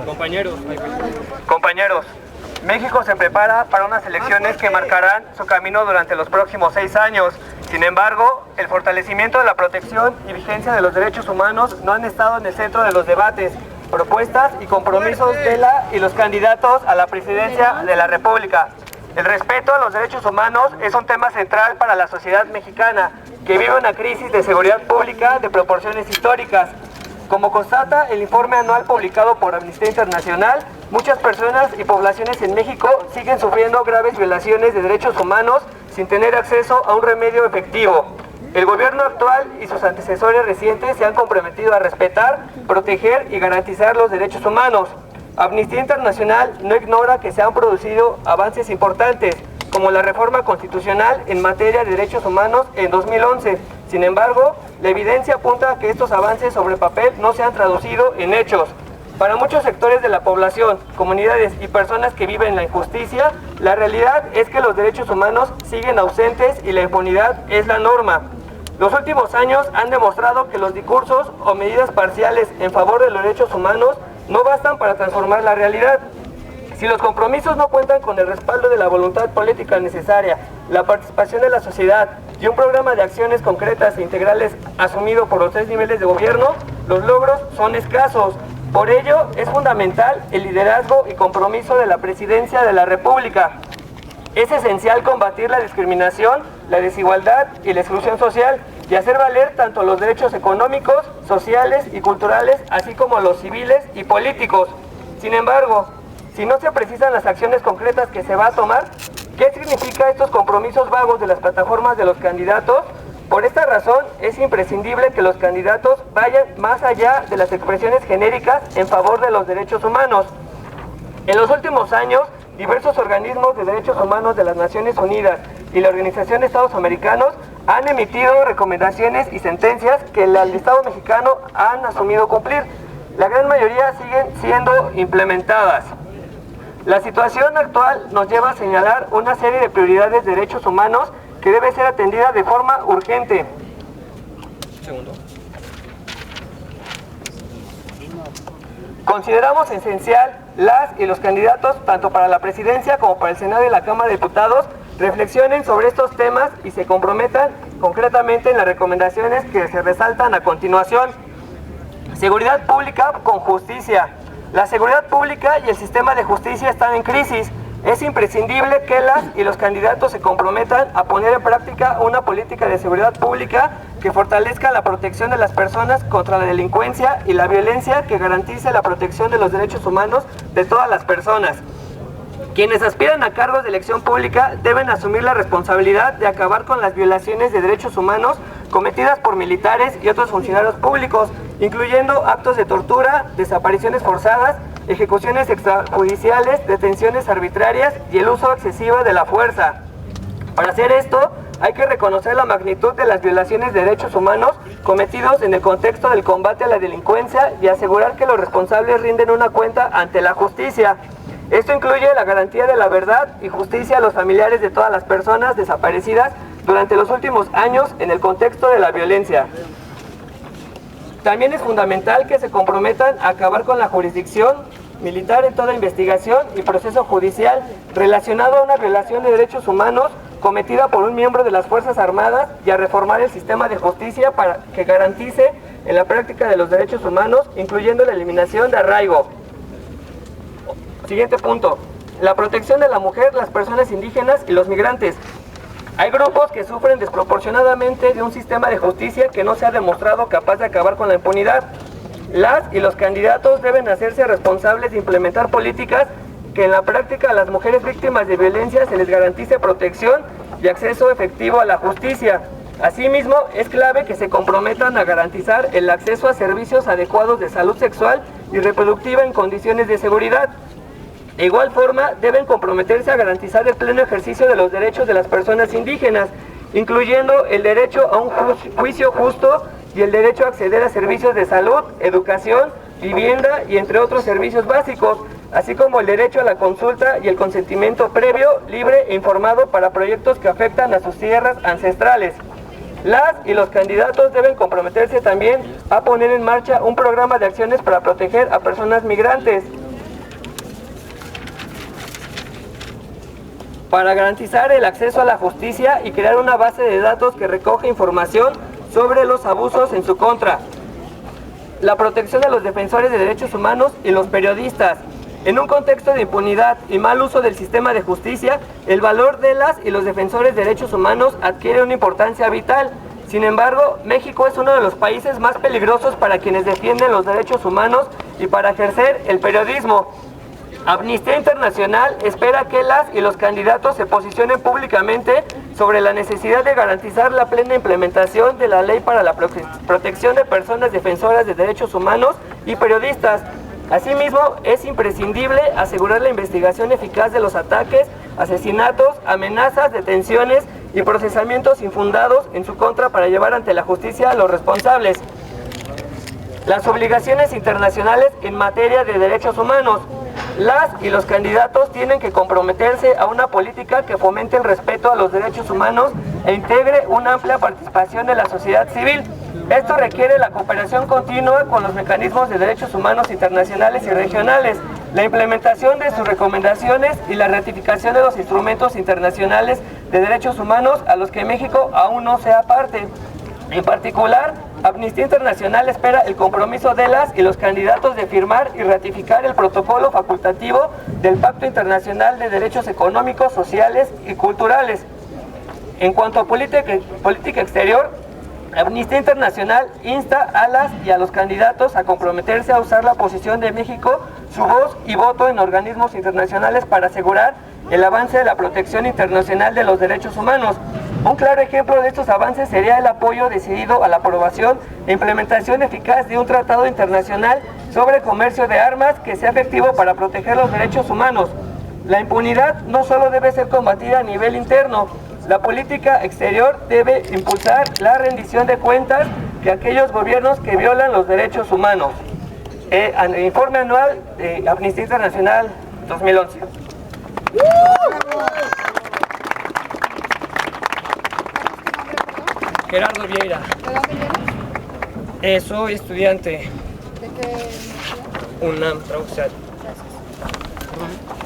Compañeros, México se prepara para unas elecciones que marcarán su camino durante los próximos 6 años. Sin embargo, el fortalecimiento de la protección y vigencia de los derechos humanos no han estado en el centro de los debates, propuestas y compromisos de la y los candidatos a la presidencia de la República. El respeto a los derechos humanos es un tema central para la sociedad mexicana, que vive una crisis de seguridad pública de proporciones históricas. Como constata el informe anual publicado por Amnistía Internacional, muchas personas y poblaciones en México siguen sufriendo graves violaciones de derechos humanos sin tener acceso a un remedio efectivo. El gobierno actual y sus antecesores recientes se han comprometido a respetar, proteger y garantizar los derechos humanos. Amnistía Internacional no ignora que se han producido avances importantes, como la reforma constitucional en materia de derechos humanos en 2011. Sin embargo, la evidencia apunta a que estos avances sobre papel no se han traducido en hechos. Para muchos sectores de la población, comunidades y personas que viven la injusticia, la realidad es que los derechos humanos siguen ausentes y la impunidad es la norma. Los últimos años han demostrado que los discursos o medidas parciales en favor de los derechos humanos no bastan para transformar la realidad. Si los compromisos no cuentan con el respaldo de la voluntad política necesaria, la participación de la sociedad y un programa de acciones concretas e integrales asumido por los 3 niveles de gobierno, los logros son escasos. Por ello, es fundamental el liderazgo y compromiso de la Presidencia de la República. Es esencial combatir la discriminación, la desigualdad y la exclusión social y hacer valer tanto los derechos económicos, sociales y culturales, así como los civiles y políticos. Sin embargo, si no se precisan las acciones concretas que se va a tomar, ¿qué significa estos compromisos vagos de las plataformas de los candidatos? Por esta razón, es imprescindible que los candidatos vayan más allá de las expresiones genéricas en favor de los derechos humanos. En los últimos años, diversos organismos de derechos humanos de las Naciones Unidas y la Organización de Estados Americanos han emitido recomendaciones y sentencias que el Estado mexicano han asumido cumplir. La gran mayoría siguen siendo implementadas. La situación actual nos lleva a señalar una serie de prioridades de derechos humanos que debe ser atendida de forma urgente. Consideramos esencial las y los candidatos, tanto para la presidencia como para el Senado y la Cámara de Diputados, reflexionen sobre estos temas y se comprometan concretamente en las recomendaciones que se resaltan a continuación. Seguridad pública con justicia. La seguridad pública y el sistema de justicia están en crisis. Es imprescindible que las y los candidatos se comprometan a poner en práctica una política de seguridad pública que fortalezca la protección de las personas contra la delincuencia y la violencia, que garantice la protección de los derechos humanos de todas las personas. Quienes aspiran a cargos de elección pública deben asumir la responsabilidad de acabar con las violaciones de derechos humanos cometidas por militares y otros funcionarios públicos, incluyendo actos de tortura, desapariciones forzadas, ejecuciones extrajudiciales, detenciones arbitrarias y el uso excesivo de la fuerza. Para hacer esto, hay que reconocer la magnitud de las violaciones de derechos humanos cometidos en el contexto del combate a la delincuencia y asegurar que los responsables rinden una cuenta ante la justicia. Esto incluye la garantía de la verdad y justicia a los familiares de todas las personas desaparecidas durante los últimos años en el contexto de la violencia. También es fundamental que se comprometan a acabar con la jurisdicción militar en toda investigación y proceso judicial relacionado a una violación de derechos humanos cometida por un miembro de las Fuerzas Armadas y a reformar el sistema de justicia para que garantice en la práctica de los derechos humanos, incluyendo la eliminación de arraigo. Siguiente punto, la protección de la mujer, las personas indígenas y los migrantes. Hay grupos que sufren desproporcionadamente de un sistema de justicia que no se ha demostrado capaz de acabar con la impunidad. Las y los candidatos deben hacerse responsables de implementar políticas que en la práctica a las mujeres víctimas de violencia se les garantice protección y acceso efectivo a la justicia. Asimismo, es clave que se comprometan a garantizar el acceso a servicios adecuados de salud sexual y reproductiva en condiciones de seguridad. De igual forma, deben comprometerse a garantizar el pleno ejercicio de los derechos de las personas indígenas, incluyendo el derecho a un juicio justo y el derecho a acceder a servicios de salud, educación, vivienda y entre otros servicios básicos, así como el derecho a la consulta y el consentimiento previo, libre e informado para proyectos que afectan a sus tierras ancestrales. Las y los candidatos deben comprometerse también a poner en marcha un programa de acciones para proteger a personas migrantes. para garantizar el acceso a la justicia y crear una base de datos que recoja información sobre los abusos en su contra. La protección de los defensores de derechos humanos y los periodistas. En un contexto de impunidad y mal uso del sistema de justicia, el valor de las y los defensores de derechos humanos adquiere una importancia vital. Sin embargo, México es uno de los países más peligrosos para quienes defienden los derechos humanos y para ejercer el periodismo. Amnistía Internacional espera que las y los candidatos se posicionen públicamente sobre la necesidad de garantizar la plena implementación de la ley para la protección de personas defensoras de derechos humanos y periodistas. Asimismo, es imprescindible asegurar la investigación eficaz de los ataques, asesinatos, amenazas, detenciones y procesamientos infundados en su contra para llevar ante la justicia a los responsables. Las obligaciones internacionales en materia de derechos humanos. Las y los candidatos tienen que comprometerse a una política que fomente el respeto a los derechos humanos e integre una amplia participación de la sociedad civil. Esto requiere la cooperación continua con los mecanismos de derechos humanos internacionales y regionales, la implementación de sus recomendaciones y la ratificación de los instrumentos internacionales de derechos humanos a los que México aún no sea parte. En particular, Amnistía Internacional espera el compromiso de las y los candidatos de firmar y ratificar el protocolo facultativo del Pacto Internacional de Derechos Económicos, Sociales y Culturales. En cuanto a política exterior, Amnistía Internacional insta a las y a los candidatos a comprometerse a usar la posición de México, su voz y voto en organismos internacionales para asegurar el avance de la protección internacional de los derechos humanos. Un claro ejemplo de estos avances sería el apoyo decidido a la aprobación e implementación eficaz de un tratado internacional sobre comercio de armas que sea efectivo para proteger los derechos humanos. La impunidad no solo debe ser combatida a nivel interno, la política exterior debe impulsar la rendición de cuentas de aquellos gobiernos que violan los derechos humanos. Informe anual de Amnistía Internacional 2011. Gerardo Vieira. ¿De dónde vienes? Soy estudiante. ¿De qué? UNAM, traducción. Gracias.